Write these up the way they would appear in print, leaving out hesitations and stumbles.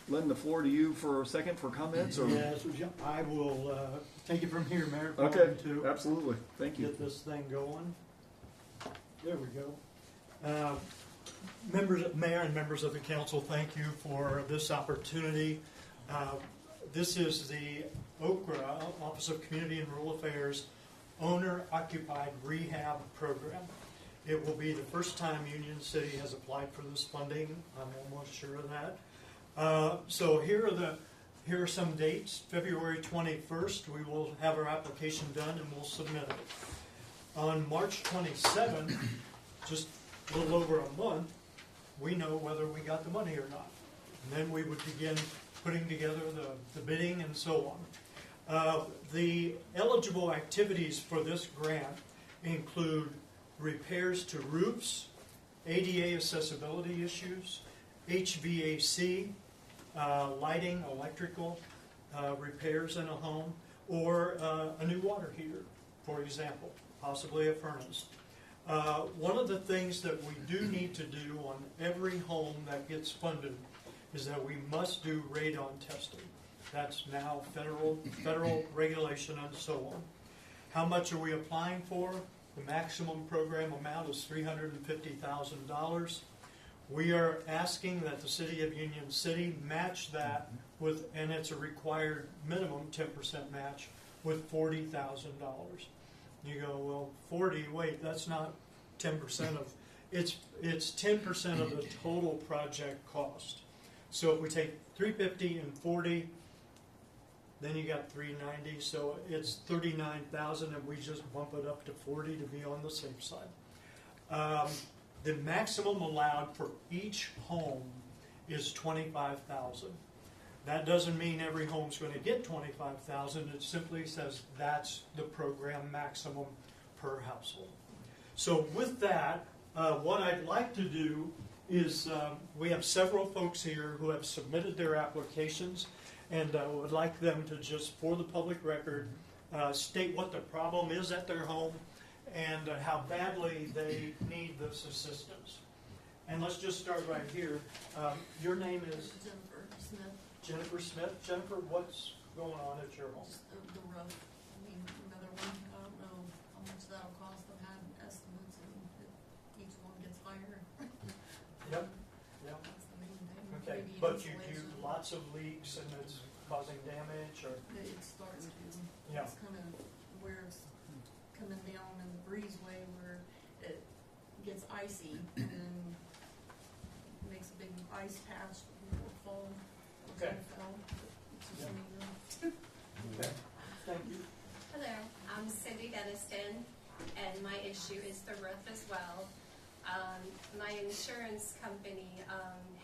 lend the floor to you for a second for comments? Or? Yes, I will take it from here, Mayor. Okay, to absolutely. Thank you. Get this thing going. There we go. Mayor and members of the council, thank you for this opportunity. This is the OCRA, Office of Community and Rural Affairs, Owner-Occupied Rehab Program. It will be the first time Union City has applied for this funding. I'm almost sure of that. So here are some dates. February 21st, we will have our application done and we'll submit it. On March 27th, just a little over a month, we know whether we got the money or not. And then we would begin putting together the bidding and so on. The eligible activities for this grant include repairs to roofs, ADA accessibility issues, HVAC, lighting, electrical repairs in a home, or a new water heater, for example, possibly a furnace. One of the things that we do need to do on every home that gets funded is that we must do radon testing. That's now federal regulation and so on. How much are we applying for? The maximum program amount is $350,000. We are asking that the City of Union City match that with, and it's a required minimum 10% match, with $40,000. You go, well, 40, wait, that's not 10% of, it's 10% of the total project cost. So if we take 350 and 40, then you got 390, so it's 39,000, and we just bump it up to 40 to be on the safe side. The maximum allowed for each home is 25,000. That doesn't mean every home's going to get 25,000. It simply says that's the program maximum per household. So with that, what I'd like to do is we have several folks here who have submitted their applications, and I would like them to just, for the public record, state what the problem is at their home and how badly they need this assistance. And let's just start right here. Your name is? Jennifer Smith. Jennifer Smith. Jennifer, what's going on at your home? Just the roof. I mean, another one, I don't know how much that'll cost. I've had estimates and each one gets higher. Yep. Yep. That's the main thing. Okay, Maybe but you do insulation. lots of leaks and it's causing damage, or? It's starting to. Yeah. It's kind of where it's coming down in the breezeway where it gets icy and then makes a big ice patch before it falls. Okay. It's just Yeah. amazing. Okay. Thank you. Hello, I'm Cindy Denniston, and my issue is the roof as well. My insurance company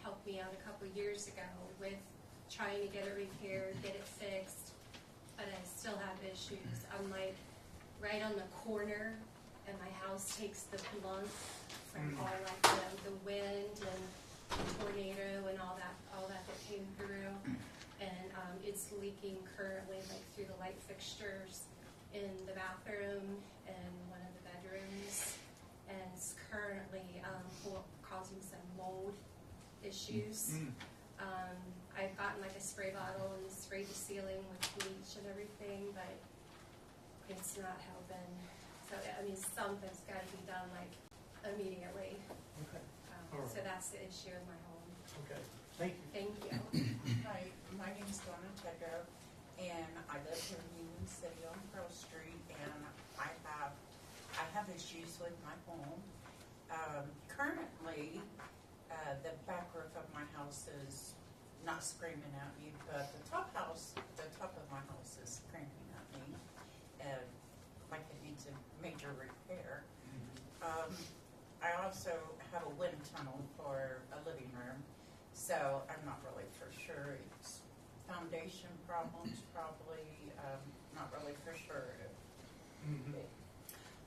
helped me out a couple years ago with trying to get it repaired, get it fixed, but I still have issues. I'm like right on the corner, and my house takes the blunt from all like the wind and the tornado and all that came through, and it's leaking currently like through the light fixtures in the bathroom and one of the bedrooms, and it's currently causing some mold issues. I've gotten like a spray bottle and sprayed the ceiling with bleach and everything, but it's not helping. So I mean, something's got to be done like immediately. Okay. So that's the issue in my home. Okay. Thank you. Thank you. Hi, my name is Donna Tedrow, and I live here in Union City on Pearl Street, and I have issues with my home. Currently, the back roof of my house is not screaming at me, but the top of my house is screaming at me, like it needs a major repair. I also have a wind tunnel for a living room, so I'm not really for sure. It's foundation problems, probably. Not really for sure.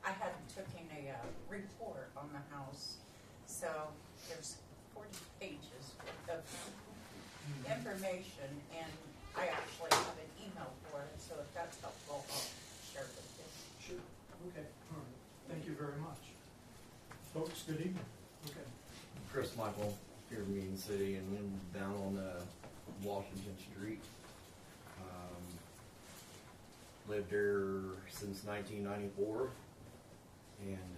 I had taken a report on the house, so there's 40 pages of information, and I actually have an email for it, so if that's helpful, I'll share it with you. Sure. Okay. All right. Thank you very much. Folks, good evening. Okay. Chris Michael here in Union City, and we're down on Washington Street. Lived there since 1994, and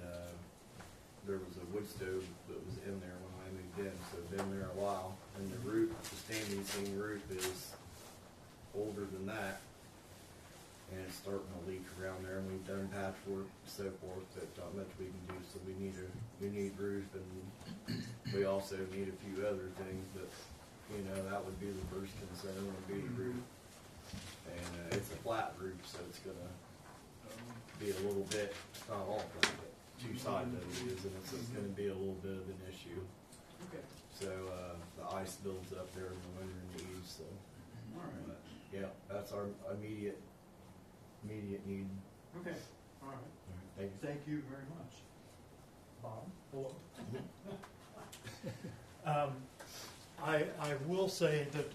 there was a wood stove that was in there when I moved in, so been there a while. And the roof, the standing seam roof, is older than that, and it's starting to leak around there. And we've done patchwork and so forth, but not much we can do. So we need roof, and we also need a few other things. But that would be the first concern, would be the roof. And it's a flat roof, so it's gonna be a little bit, not all flat, but two sides of it is, and so it's gonna be a little bit of an issue. Okay. So the ice builds up there in the winter and the eaves. So, All right. but, yeah, that's our immediate need. Okay, all right. Thank you. Thank you very much. Bob? Hello. I will say that,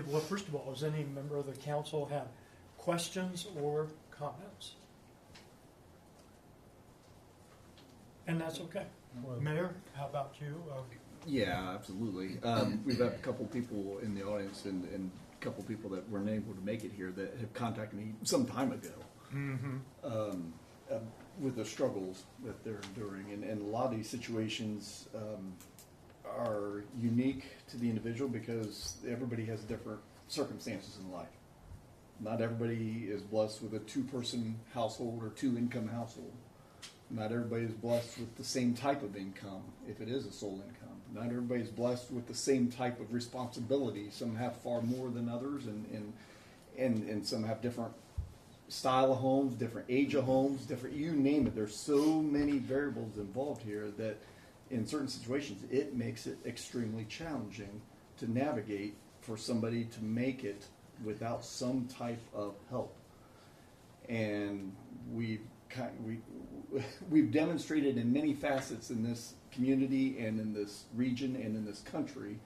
well, first of all, does any member of the council have questions or comments? And that's okay. Mayor, how about you? Yeah, absolutely. We've got a couple people in the audience and a couple people that weren't able to make it here that have contacted me some time ago with the struggles that they're enduring. And a lot of these situations are unique to the individual because everybody has different circumstances in life. Not everybody is blessed with a two-person household or two-income household. Not everybody is blessed with the same type of income, if it is a sole income. Not everybody is blessed with the same type of responsibility. Some have far more than others, and some have different style of homes, different age of homes, different, you name it. There's so many variables involved here that in certain situations, it makes it extremely challenging to navigate for somebody to make it without some type of help. And we've demonstrated in many facets in this community and in this region and in this country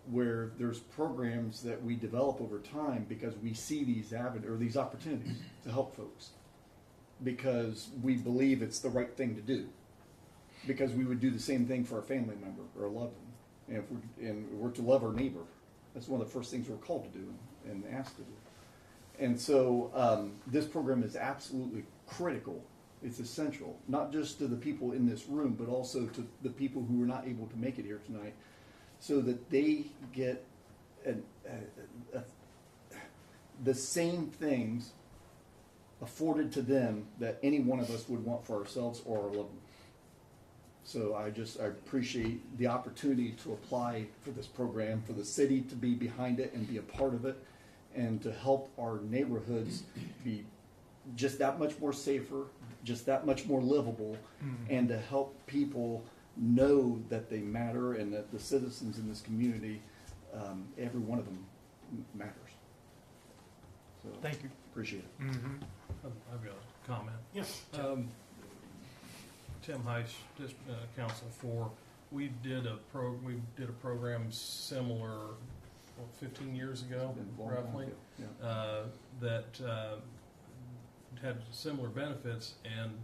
where there's programs that we develop over time because we see these these opportunities to help folks because we believe it's the right thing to do. Because we would do the same thing for a family member or a loved one. And we're to love our neighbor. That's one of the first things we're called to do and asked to do. And so this program is absolutely critical. It's essential, not just to the people in this room, but also to the people who are not able to make it here tonight, so that they get the same things afforded to them that any one of us would want for ourselves or our loved ones. So I appreciate the opportunity to apply for this program, for the city to be behind it and be a part of it, and to help our neighborhoods be just that much more safer, just that much more livable, and to help people know that they matter and that the citizens in this community, every one of them matters. So Thank you. Appreciate it. I've got a comment. Yes. Tim Heiss, Council 4. We did a program similar 15 years ago, roughly, that had similar benefits, and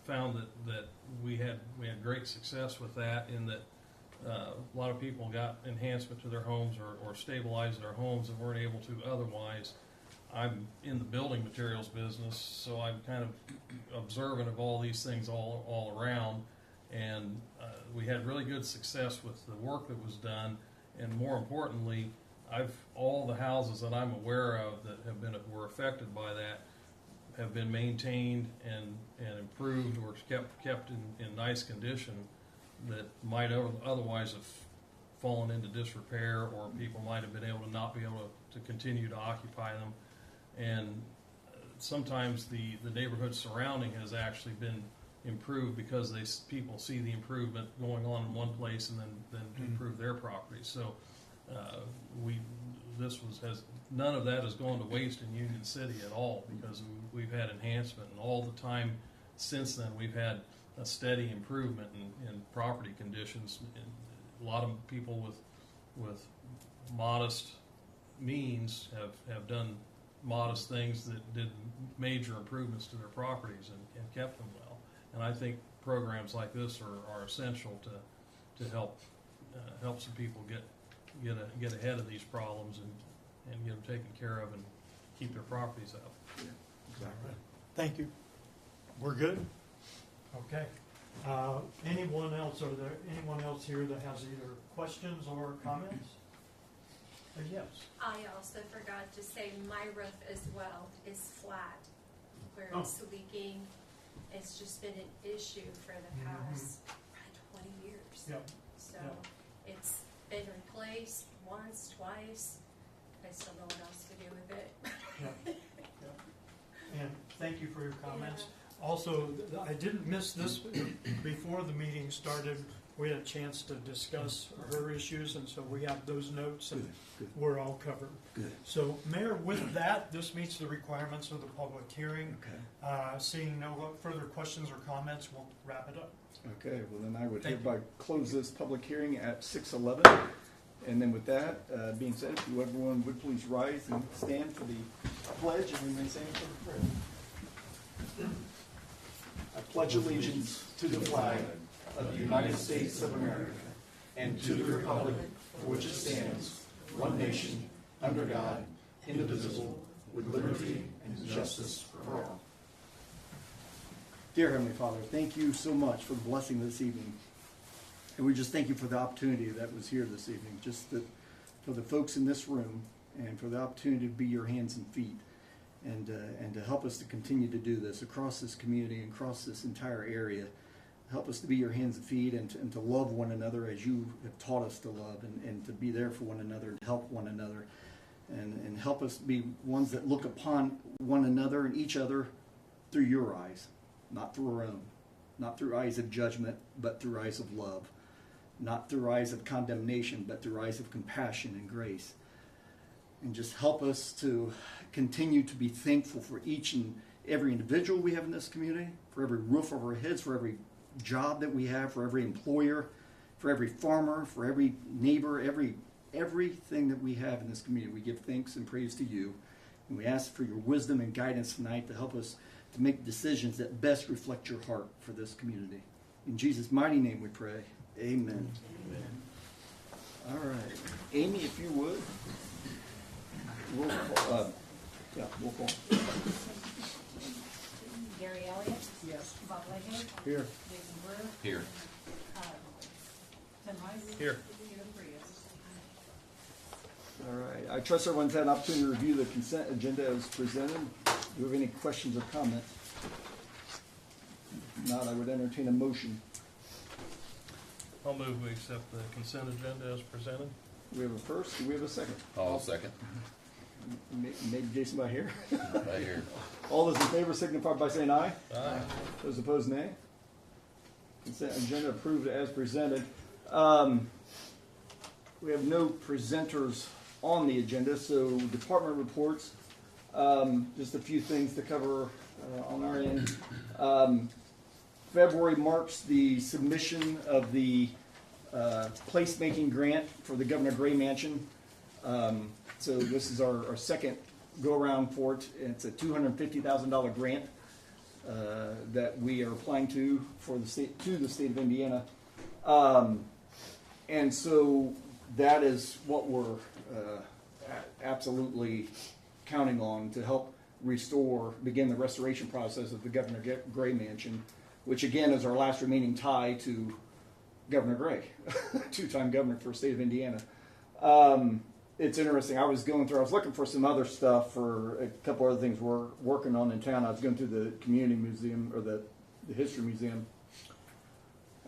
found that we had great success with that. In that a lot of people got enhancement to their homes or stabilized their homes that weren't able to otherwise. I'm in the building materials business, so I'm kind of observant of all these things all around, and we had really good success with the work that was done, and more importantly, all the houses that I'm aware of that were affected by that have been maintained and improved or kept in nice condition that might otherwise have fallen into disrepair, or people might have been able to not be able to continue to occupy them. And sometimes the neighborhood surrounding has actually been improved because people see the improvement going on in one place and then improve their property. So none of that has gone to waste in Union City at all, because we've had enhancement, and all the time since then we've had a steady improvement in property conditions. And a lot of people with modest means have done modest things that did major improvements to their properties and kept them well. And I think programs like this are essential to help some people get ahead of these problems and get them taken care of and keep their properties up. Yeah, exactly. Thank you. We're good? Okay. Anyone else, are there anyone else here that has either questions or comments? Yes. I also forgot to say my roof as well is flat where it's leaking. It's just been an issue for the past 20 years. Yep. So it's been replaced once, twice. I still know what else to do with it. Yep. And thank you for your comments. Also, I didn't miss this before the meeting started. We had a chance to discuss her issues, and so we have those notes, and Good. we're all covered. Good. So, Mayor, with that, this meets the requirements of the public hearing. Okay. Seeing no further questions or comments, we'll wrap it up. Okay, well then I would Thank hereby close this public hearing at 6:11. And then with that being said, if everyone would please rise and stand for the pledge, and we may stand for the prayer. I pledge allegiance to the flag of the United States of America and to the republic for which it stands, one nation, under God, indivisible, with liberty and justice for all. Dear Heavenly Father, thank you so much for the blessing this evening. And we just thank you for the opportunity that was here this evening, just that for the folks in this room and for the opportunity to be your hands and feet and to help us to continue to do this across this community and across this entire area. Help us to be your hands and feet and to love one another as you have taught us to love and to be there for one another and help one another. And help us be ones that look upon one another and each other through your eyes, not through our own. Not through eyes of judgment, but through eyes of love. Not through eyes of condemnation, but through eyes of compassion and grace. And just help us to continue to be thankful for each and every individual we have in this community, for every roof over our heads, for every job that we have, for every employer, for every farmer, for every neighbor, everything that we have in this community. We give thanks and praise to you. And we ask for your wisdom and guidance tonight to help us to make decisions that best reflect your heart for this community. In Jesus' mighty name we pray. Amen. Amen. All right. Amy, if you would. Roll call. Roll call. Gary Elliott? Yes. Bob Leggett? Here. Jason Brewer? Here. Tim Rice? Here. Peter Frias? All right. I trust everyone's had an opportunity to review the consent agenda as presented. Do you have any questions or comments? If not, I would entertain a motion. I'll move we accept the consent agenda as presented. We have a first. Do we have a second? I'll second. Maybe Jason by here. Right here. All those in favor signify by saying aye. Aye. Those opposed, nay. Consent agenda approved as presented. We have no presenters on the agenda, so department reports. Just a few things to cover on our end. February marks the submission of the placemaking grant for the Governor Gray Mansion. So this is our second go-around for it. It's a $250,000 grant that we are applying to the state of Indiana. And so that is what we're absolutely counting on to help begin the restoration process of the Governor Gray Mansion, which again is our last remaining tie to Governor Gray, two-time governor for the state of Indiana. It's interesting. I was looking for some other stuff for a couple other things we're working on in town. I was going through the community museum or the history museum.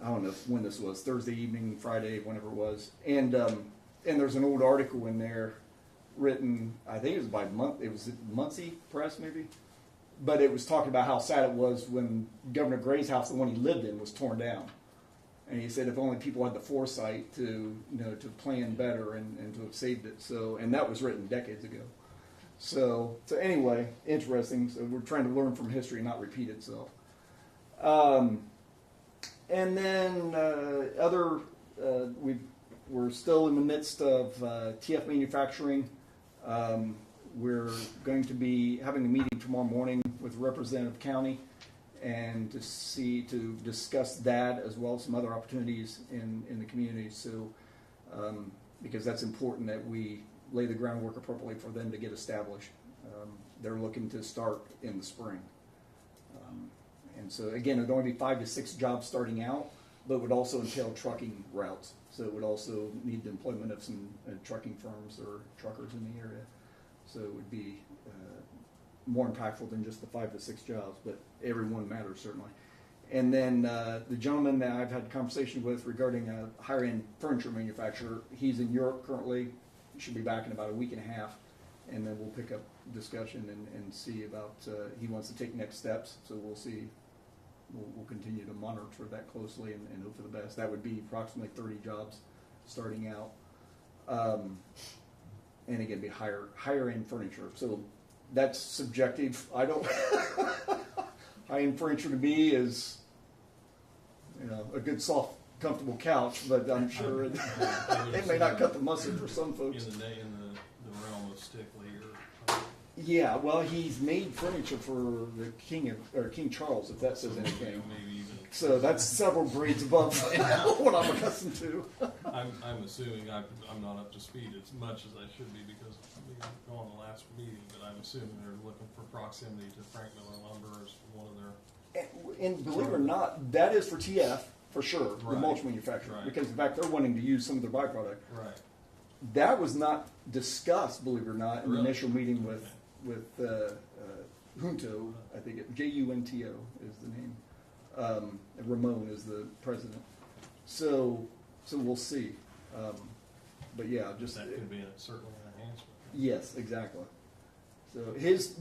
I don't know when this was, Thursday evening, Friday, whenever it was. And there's an old article in there written, I think it was by Muncie Press maybe, but it was talking about how sad it was when Governor Gray's house, the one he lived in, was torn down. And he said if only people had the foresight to plan better and to have saved it. So, and that was written decades ago. So anyway, interesting. So we're trying to learn from history and not repeat itself. And then we're still in the midst of TF manufacturing. We're going to be having a meeting tomorrow morning with Representative County and to discuss that as well as some other opportunities in the community. So because that's important that we lay the groundwork appropriately for them to get established. They're looking to start in the spring. And so again, it would only be 5 to 6 jobs starting out, but would also entail trucking routes. So it would also need the employment of some trucking firms or truckers in the area. So it would be more impactful than just the 5 to 6 jobs, but every one matters certainly. And then the gentleman that I've had conversation with regarding a higher-end furniture manufacturer, he's in Europe currently. He should be back in about a week and a half, and then we'll pick up discussion and see about, he wants to take next steps, so we'll see. We'll continue to monitor that closely and hope for the best. That would be approximately 30 jobs starting out. And again, be higher end furniture. So that's subjective. I don't, high end furniture to me is, a good soft, comfortable couch, but I'm sure it may not cut the mustard for some folks. In the realm of Stickley or. Yeah, well, he's made furniture for the King Charles, if that says anything. Maybe even. So that's several grades above what I'm accustomed to. I'm assuming I'm not up to speed as much as I should be because we didn't go on the last meeting, but I'm assuming they're looking for proximity to Frank Miller Lumber as one of their. And believe it or not, that is for TF, for sure, the Right. mulch manufacturer. Right. Because in fact, they're wanting to use some of their byproduct. Right. That was not discussed, believe it or not, in the Really? initial meeting with Junto, I think Junto is the name. Ramon is the president. So we'll see. But yeah, just That could be certainly an enhancement. yes, exactly. So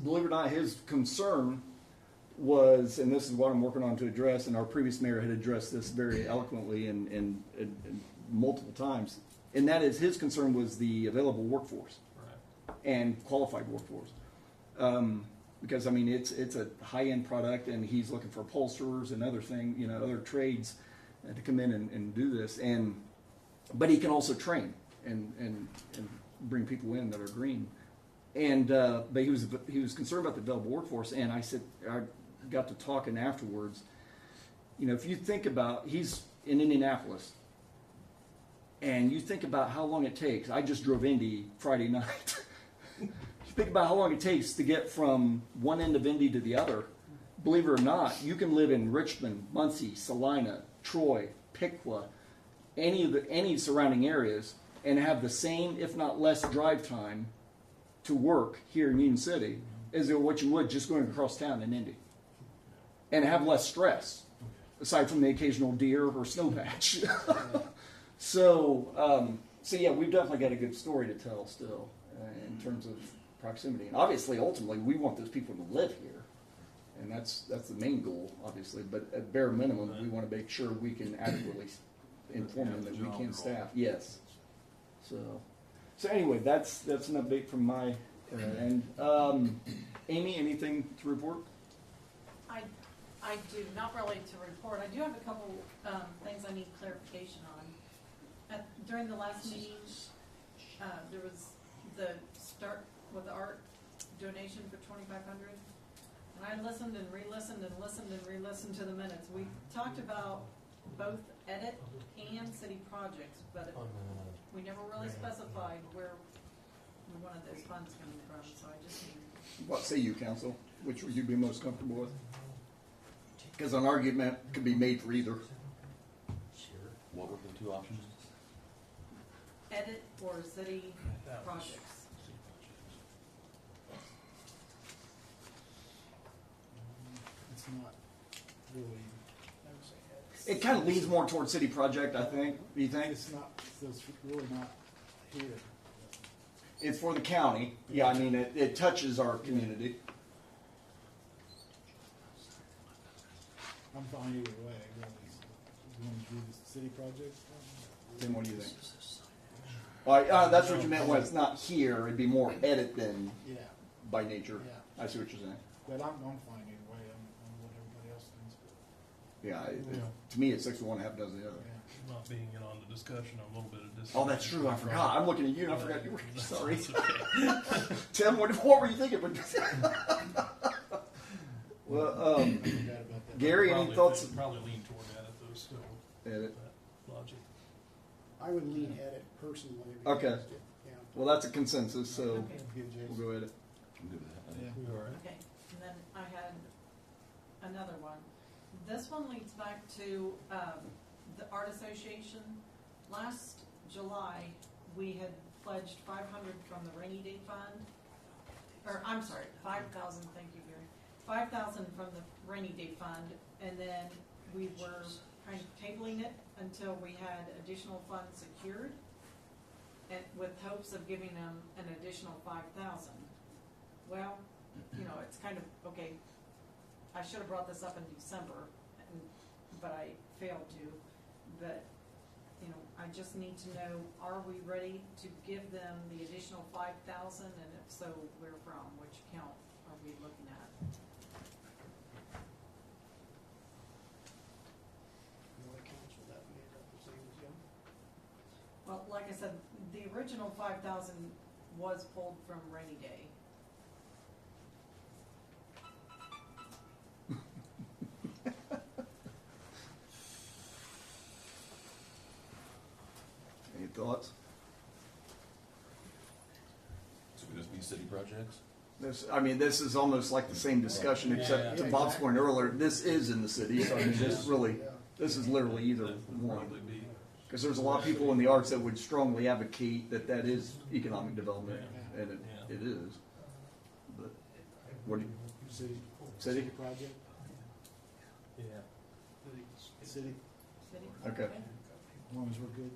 believe it or not, his concern was, and this is what I'm working on to address, and our previous mayor had addressed this very eloquently and multiple times, and that is his concern was the available workforce. Right. And qualified workforce. Because I mean it's a high end product, and he's looking for upholsterers and other other trades to come in and do this. But he can also train and bring people in that are green. But he was concerned about the available workforce, and I got to talking afterwards. If you think about, he's in Indianapolis, and you think about how long it takes. I just drove Indy Friday night. Think about how long it takes to get from one end of Indy to the other. Believe it or not, you can live in Richmond, Muncie, Salina, Troy, Piqua, any surrounding areas, and have the same, if not less, drive time to work here in Union City as what you would just going across town in Indy, and have less stress, aside from the occasional deer or snow patch. So yeah, we've definitely got a good story to tell still in terms of proximity, and obviously, ultimately, we want those people to live here, and that's the main goal, obviously. But at bare minimum, we want to make sure we can adequately inform them that we can staff. Yes. So anyway, that's an update from my end. Amy, anything to report? I do, not really to report. I do have a couple things I need clarification on. During the last meeting, there was the start with the art donation for $2,500. And I listened and re-listened and listened and re-listened to the minutes. We talked about both edit and city projects, but we never really specified where we wanted those funds coming from. So I just need. What say you, council? Which would you be most comfortable with? Because an argument could be made for either. What were the two options? Edit or city projects. It's not really. It kind of leans more towards city project, I think. Do you think? It's not. It's really not here. It's for the county. Yeah, I mean, it touches our community. I'm fine either way. You want to do the city projects? Tim, what do you think? All right, that's what you meant when it's not here. It'd be more edit than Yeah, by nature. yeah. I see what you're saying. But I'm fine either way. I'm what everybody else thinks. But, Yeah, Yeah. to me, it's 6 to 1, half dozen the other. yeah. Not being in on the discussion, a little bit of discussion. Oh, that's true. I forgot. I'm looking at you, and I forgot you were. Sorry, That's okay. Tim. What were you thinking? Well, I forgot about that. Gary, any thoughts? Probably lean toward that if those still Edit. that logic. I would lean at it personally. Okay. against it, yeah. Well, that's a consensus, so Okay. Good, Jason. we'll go at it. I'm good with that. Yeah, we all right. Okay, and then I had another one. This one leads back to the Art Association. Last July, we had pledged 500 from the rainy day fund, or I'm sorry, 5,000. Thank you, Gary. 5,000 from the rainy day fund, and then we were kind of tabling it until we had additional funds secured, and with hopes of giving them an additional 5,000. Well, you know, it's kind of, okay, I should have brought this up in December, but I failed to. But, you know, I just need to know, are we ready to give them the additional 5,000? And if so, where from? Which account are we looking at? What accounts will that be at the same as you? Well, like I said, the original 5,000 was pulled from rainy day. Any thoughts? So we just be city projects? This is almost like the same discussion, except to Yeah, Bob's exactly. point earlier, this is in the city, so I mean, this really, Yeah. this is literally either That would one. probably be- Because there's a lot of people in the arts that would strongly advocate that that is economic development, Yeah. and Yeah. it is. But, what do you, City. City? Project, Yeah. city, City? Okay. as long as we're good.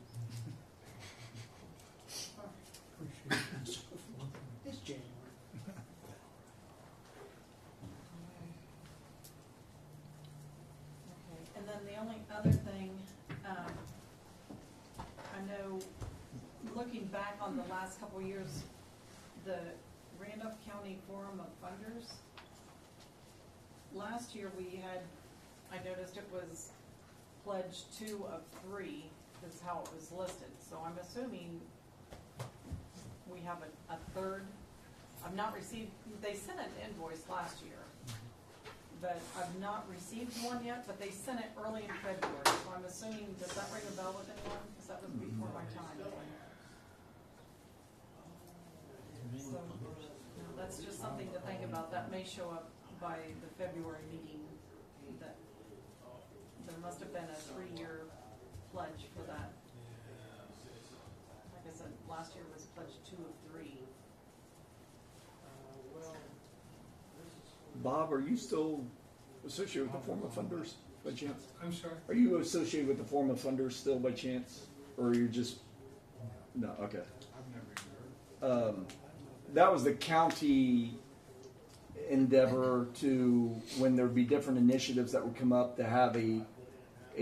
It's January. Okay, and then the only other thing, I know, looking back on the last couple of years, the Randolph County Forum of Funders, last year we had, I noticed it was pledged 2 of 3 is how it was listed. So I'm assuming we have a third. I've not received, they sent an invoice last year, but I've not received one yet, but they sent it early in February. So I'm assuming, does that ring a bell with anyone? Because that was before my time. So, you know, that's just something to think about. That may show up by the February meeting, that there must have been a 3-year pledge for that. Like I said, last year was pledged 2 of 3. Bob, are you still associated with the Forum of Funders by chance? I'm sorry? Are you associated with the Forum of Funders still by chance? Or are you just, no, okay. I've never even heard. That was the county endeavor to, when there'd be different initiatives that would come up, to have a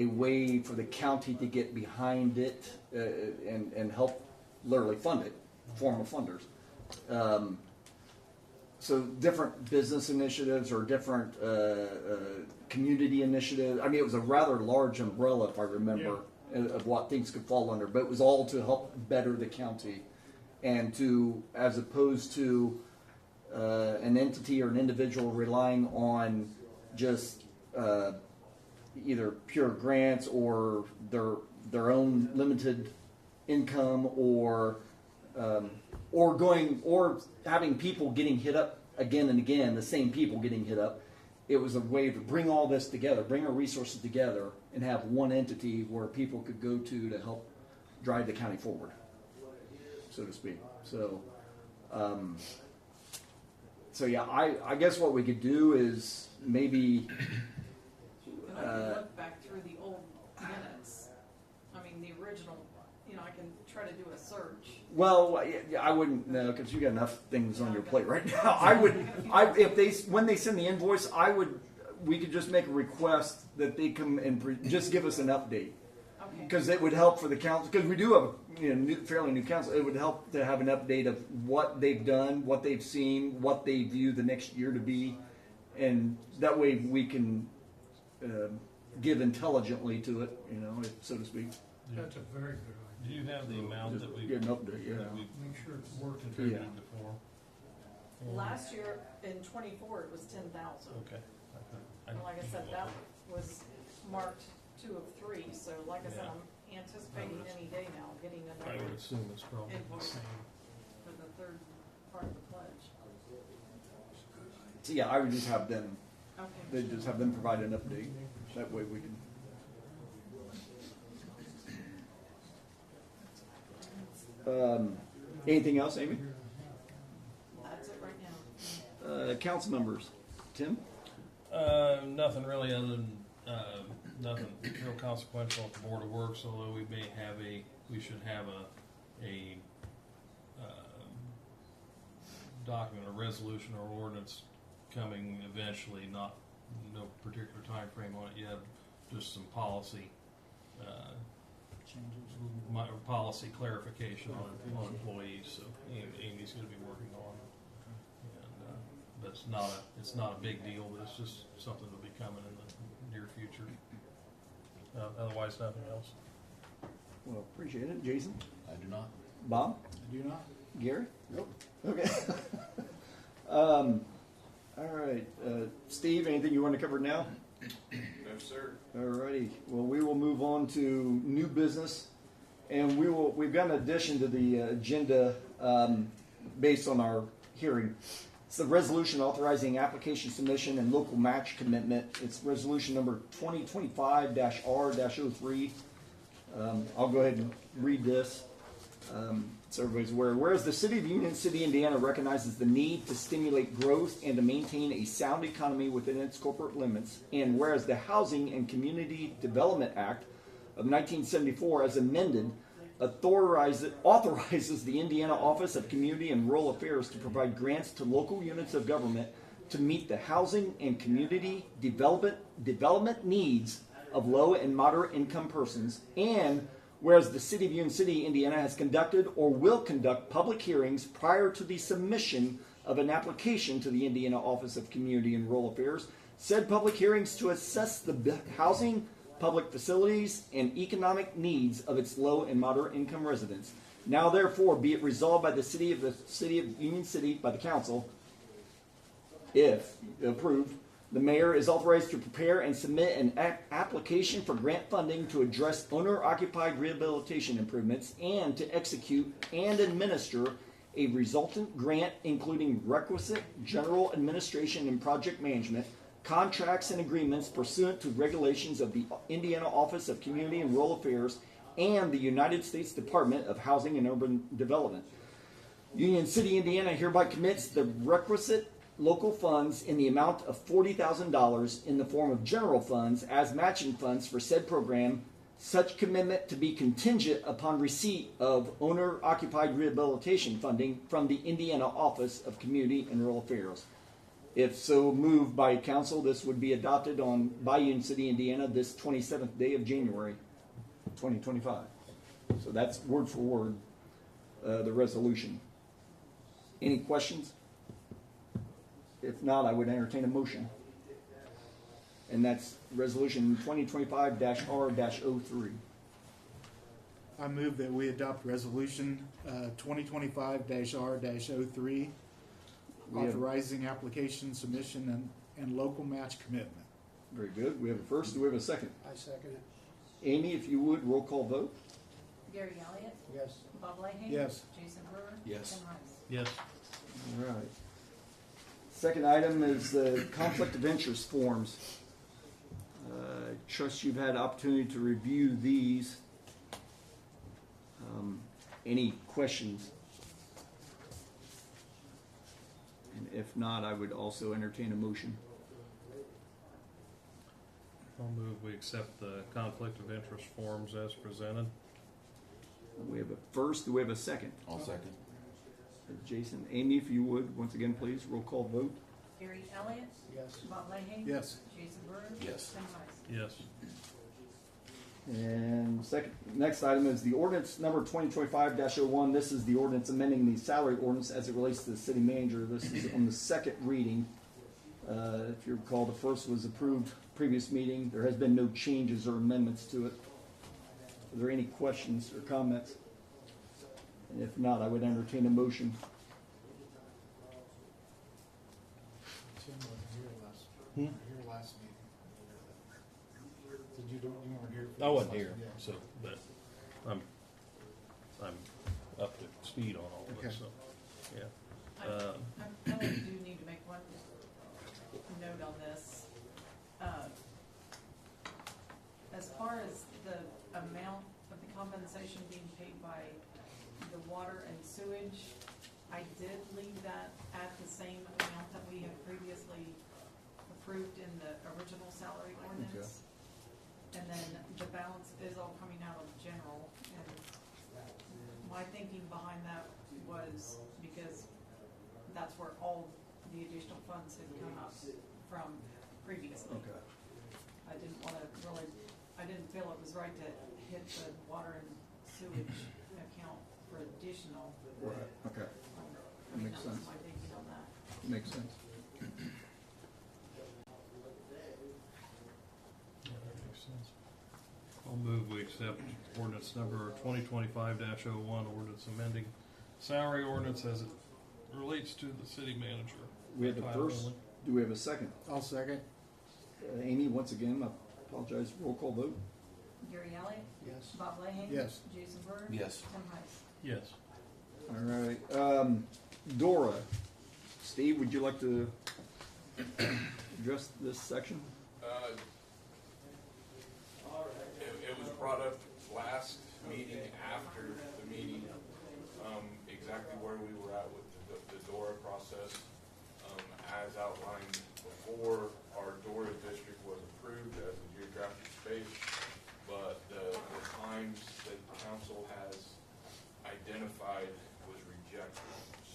way for the county to get behind it and help literally fund it, form of funders. So different business initiatives or different community initiatives. I mean, it was a rather large umbrella, if I remember, of what things could fall under. But it was all to help better the county, and to, as opposed to an entity or an individual relying on just either pure grants or their own limited income, or having people getting hit up again and again, the same people getting hit up. It was a way to bring all this together, bring our resources together, and have one entity where people could go to help drive the county forward, so to speak. So, yeah, I guess what we could do is maybe. And I can look back through the old minutes. I mean, the original, you know, I can try to do a search. Well, I wouldn't know, because you got enough things on your plate right now. When they send the invoice, we could just make a request that they come and just give us an update, Okay. because it would help for the council. Because we do have a fairly new council. It would help to have an update of what they've done, what they've seen, what they view the next year to be, and that way we can give intelligently to it, so to speak. That's a very good Do idea. you have the amount that we Get an update, yeah. that we Make sure it's working. contributed before? Last year in 24, it was 10,000. Okay. And like I said, that was marked 2 of 3. So like I said, anticipating any day now, getting I would another assume it's probably the invoice same. for the third part of the pledge. So yeah, I would just have them, Okay. they just have them provide an update. That way we can. Anything else, Amy? That's it right now. Council members, Tim? Nothing really other than, nothing real consequential at the Board of Works, although we should have a document, a resolution or ordinance coming eventually, no particular time frame on it yet, just some policy, policy clarification on employees, so Amy's gonna be working on it. And, but it's not a big deal, but it's just something that'll be coming in the near future. Otherwise, nothing else. Well, appreciate it. Jason? I do not. Bob? I do not. Gary? Nope. Okay. All right. Steve, anything you want to cover now? No, sir. All righty. Well, we will move on to new business. And we've got an addition to the agenda based on our hearing. It's the resolution authorizing application submission and local match commitment. It's resolution number 2025-R-03. I'll go ahead and read this so everybody's aware. Whereas the City of Union City, Indiana recognizes the need to stimulate growth and to maintain a sound economy within its corporate limits, and whereas the Housing and Community Development Act of 1974, as amended, authorizes the Indiana Office of Community and Rural Affairs to provide grants to local units of government to meet the housing and community development needs of low and moderate income persons, and whereas the City of Union City, Indiana has conducted or will conduct public hearings prior to the submission of an application to the Indiana Office of Community and Rural Affairs, said public hearings to assess the housing, public facilities, and economic needs of its low and moderate income residents. Now therefore be it resolved by the City of Union City, by the council, if approved, the mayor is authorized to prepare and submit an application for grant funding to address owner-occupied rehabilitation improvements and to execute and administer a resultant grant including requisite general administration and project management, contracts and agreements pursuant to regulations of the Indiana Office of Community and Rural Affairs and the United States Department of Housing and Urban Development. Union City, Indiana hereby commits the requisite local funds in the amount of $40,000 in the form of general funds as matching funds for said program, such commitment to be contingent upon receipt of owner-occupied rehabilitation funding from the Indiana Office of Community and Rural Affairs. If so moved by council, this would be adopted by Union City, Indiana, this 27th day of January, 2025. So that's word for word the resolution. Any questions? If not, I would entertain a motion. And that's resolution 2025-R-03. I move that we adopt resolution 2025-R-03, authorizing application submission and local match commitment. Very good. We have a first. Do we have a second? I second it. Amy, if you would, roll call vote. Gary Elliott, Yes. Bob Leahy. Yes. Jason Brewer. Yes. Tim Rice. Yes. All right. Second item is the conflict of interest forms. Trust you've had opportunity to review these. Any questions? And if not, I would also entertain a motion. I'll move we accept the conflict of interest forms as presented. We have a first. Do we have a second? I'll second. Jason, Amy, if you would, once again, please, roll call vote. Gary Elliott, Yes. Bob Leahy. Yes. Jason Brewer. Yes. Tim Rice. Yes. And next item is the ordinance number 2025-01. This is the ordinance amending the salary ordinance as it relates to the city manager. This is on the second reading. If you recall, the first was approved previous meeting. There has been no changes or amendments to it. Are there any questions or comments? And if not, I would entertain a motion. Tim wasn't here last meeting. Did you weren't here I wasn't here, so, but I'm up to speed on all of it, Okay. so, yeah. I really do need to make one note on this. As far as the amount of the compensation being paid by the water and sewage, I did leave that at the same amount that we had previously approved in the original salary ordinance. And then the balance is all coming out of general, and my thinking behind that was because that's where all the additional funds had come up from previously. Okay. I didn't want to really, I didn't feel it was right to hit the water and sewage account for additional. Right, okay, I mean, Makes that was sense. my thinking on that. makes sense. Yeah, that makes sense. I'll move we accept ordinance number 2025-01, ordinance amending salary ordinance as it relates to the city manager. We have the Title first, only. do we have a second? I'll second. Amy, once again, I apologize, roll call vote? Gary Elliott, Yes. Bob Leahy. Yes. Jason Bird. Yes. Tim Heiss. Yes. All right, Dora, Steve, would you like to address this section? It was brought up last meeting, after the meeting, exactly where we were at with the DORA process. As outlined before, our DORA district was approved as a geographic space, but the times that council has identified was rejected.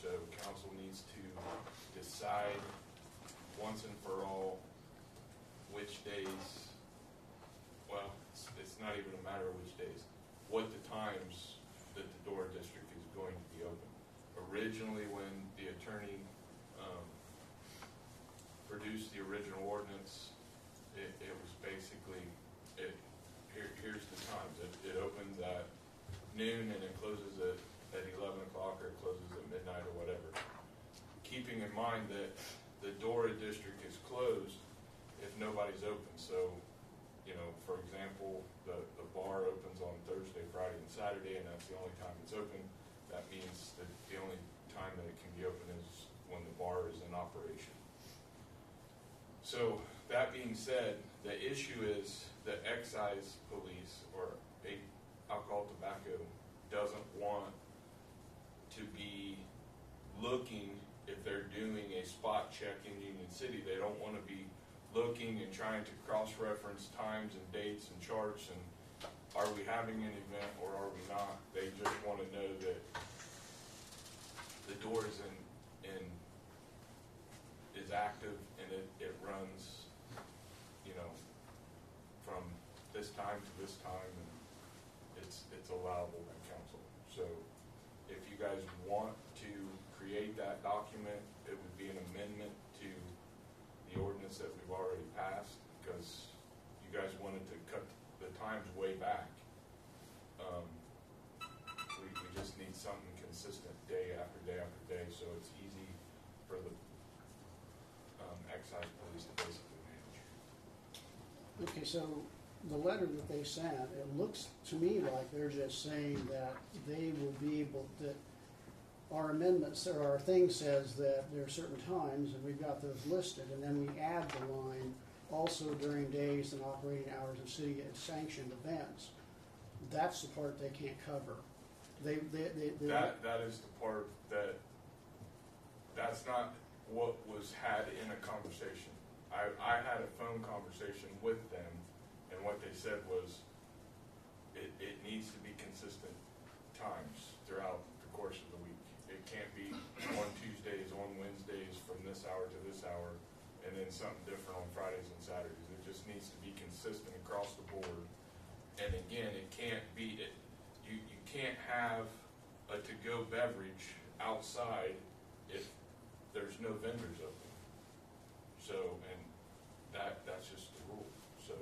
So council needs to decide once and for all which days, well, it's not even a matter of which days, what the times that the DORA district is going to be open. Originally, when the attorney produced the original ordinance, it was basically, here's the times. It opens at noon and it closes at 11 o'clock, or it closes at midnight or whatever. Keeping in mind that the DORA district is closed if nobody's open. So, you know, for example, the bar opens on Thursday, Friday, and Saturday, and that's the only time it's open. That means that the only time that it can be open is when the bar is in operation. So, that being said, the issue is the excise police, or alcohol tobacco, doesn't want to be looking, if they're doing a spot check in Union City, they don't want to be looking and trying to cross-reference times and dates and charts and are we having an event or are we not. They just want to know that the door is is active and it runs, you know, from this time to this time, and it's allowable by council. So if you guys want to create that document, it would be an amendment to the ordinance that we've already passed, because you guys wanted to cut the times way back. We just need something consistent day after day after day, so it's easy for the excise police to basically manage. Okay, so the letter that they sent, it looks to me like they're just saying that they will be able, that our amendments, or our thing says that there are certain times, and we've got those listed, and then we add the line, also during days and operating hours of city sanctioned events. That's the part they can't cover. They That is the part that's not what was had in a conversation. I had a phone conversation with them, and what they said was it needs to be consistent times throughout the course of the week. It can't be on Tuesdays, on Wednesdays, from this hour to this hour, and then something different on Fridays and Saturdays. It just needs to be consistent across the board. And again, it can't be, you can't have a to-go beverage outside if there's no vendors open. So, and that's just the rule. So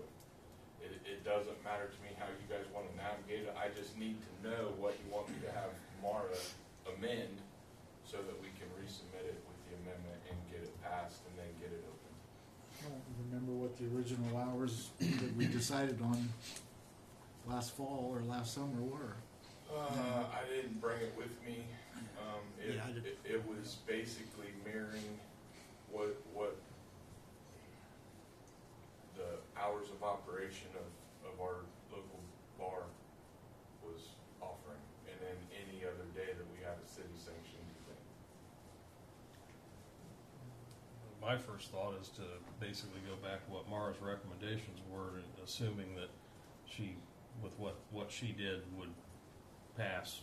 it doesn't matter to me how you guys want to navigate it. I just need to know what you want me to have Mara amend so that we can resubmit it with the amendment and get it passed and then get it open. I don't remember what the original hours that we decided on last fall or last summer were. I didn't bring it with me. Yeah, I did. It was basically mirroring what the hours of operation of our local bar was offering, and then any other day that we had a city sanctioned event. My first thought is to basically go back to what Mara's recommendations were, assuming that she, with what she did, would pass,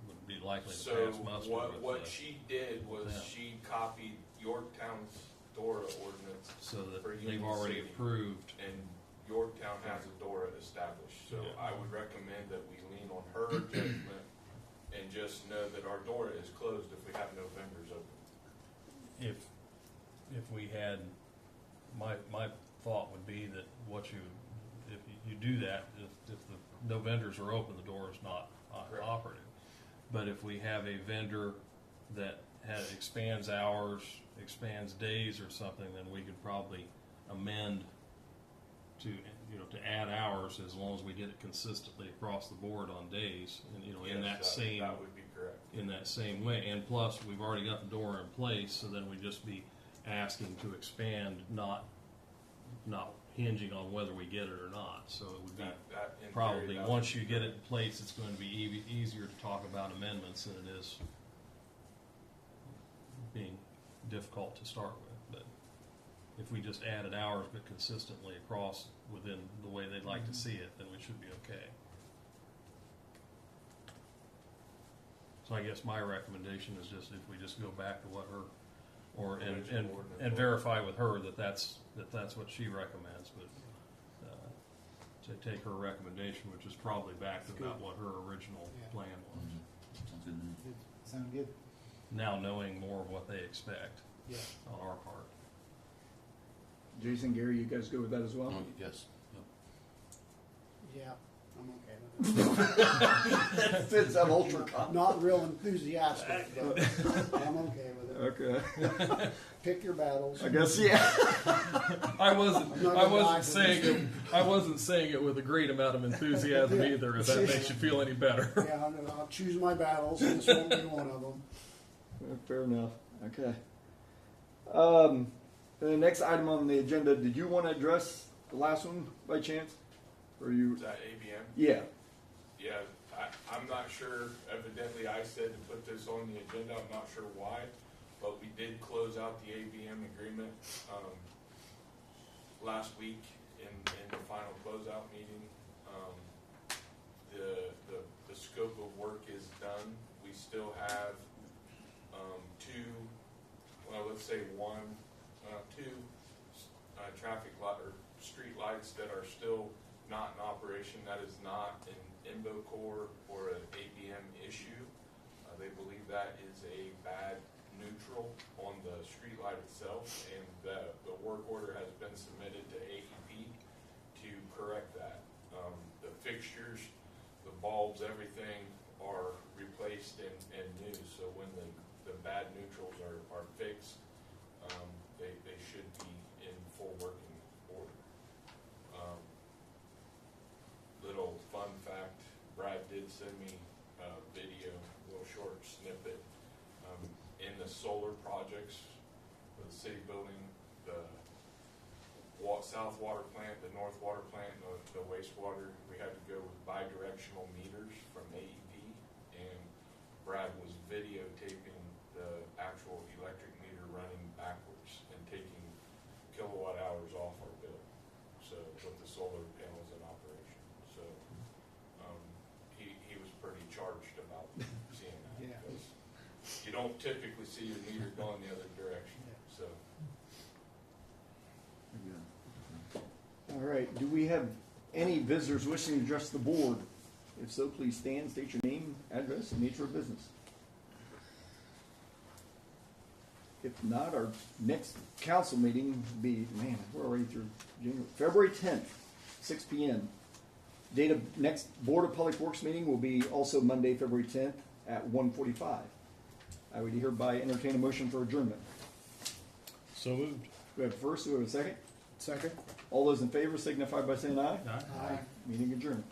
would be likely to So pass muster. what she did was them. she copied Yorktown's DORA ordinance, So that for they've Union already City. approved. and Yorktown has a DORA established. So Yeah. I would recommend that we lean on her judgment and just know that our DORA is closed if we have no vendors open. If we had, my thought would be that if you do that, if the no vendors are open, the door is not Correct. operative. But if we have a vendor that expands hours, expands days or something, then we could probably amend to add hours as long as we did it consistently across the board on days, and in Yes, that would be correct. in that same way. And plus, we've already got the door in place, so then we'd just be asking to expand, not hinging on whether we get it or not. So it would be That in probably, theory, that once would you be get it correct. in place, it's going to be easier to talk about amendments than it is being difficult to start with. But if we just added hours but consistently across within the way they'd like to see it, then we should be okay. So I guess my recommendation is just if we just go back to what her, Original ordinance. and verify with her that that's what she recommends, but to take her recommendation, which is probably back to about what her original Yeah. plan was. Sounds good to me. Sound good? Now knowing more of what they expect Yeah. on our part. Jason, Gary, you guys go with that as well? Oh, yes. Yep. Yeah, I'm okay with it. Fits that ultra cop. Not real enthusiastic, but I'm okay with it. Okay. Pick your battles. I guess, yeah. I wasn't I'm not gonna lie for saying this. it. I wasn't saying it with a great amount of enthusiasm either. If that makes you feel any better. Yeah, I'll choose my battles, and this won't be one of them. Fair enough. Okay. The next item on the agenda, did you want to address the last one by chance? Or you? Is that ABM? Yeah. Yeah, I'm not sure. Evidently, I said to put this on the agenda. I'm not sure why, but we did close out the ABM agreement last week in the final closeout meeting. The scope of work is done. We still have two traffic light or street lights that are still not in operation. That is not an InvoCore or an ABM issue. They believe that is a bad neutral on the street light itself, and the work order has been submitted to AEP to correct that. The fixtures, the bulbs, everything are replaced and new, so when the bad neutrals are fixed, they should be in full working order. Little fun fact, Brad did send me a video, a little short snippet. In the solar projects, the city building, the south water plant, the north water plant, and the wastewater, we had to go with bi-directional meters from AEP, and Brad was videotaping the actual electric meter running backwards and taking kilowatt hours off our bill, so with the solar panels in operation. So he was pretty charged about seeing that. Yeah. Because you don't typically see your meter going the other direction, so. All right. Do we have any visitors wishing to address the board? If so, please stand, state your name, address, and nature of business. If not, our next council meeting will be, man, we're already through January, February 10th, 6 p.m. Date of next Board of Public Works meeting will be also Monday, February 10th at 1:45. I would hereby entertain a motion for adjournment. So moved. We have a first, we have a second. Second? All those in favor signify by saying aye. Aye. Aye. Meeting adjourned.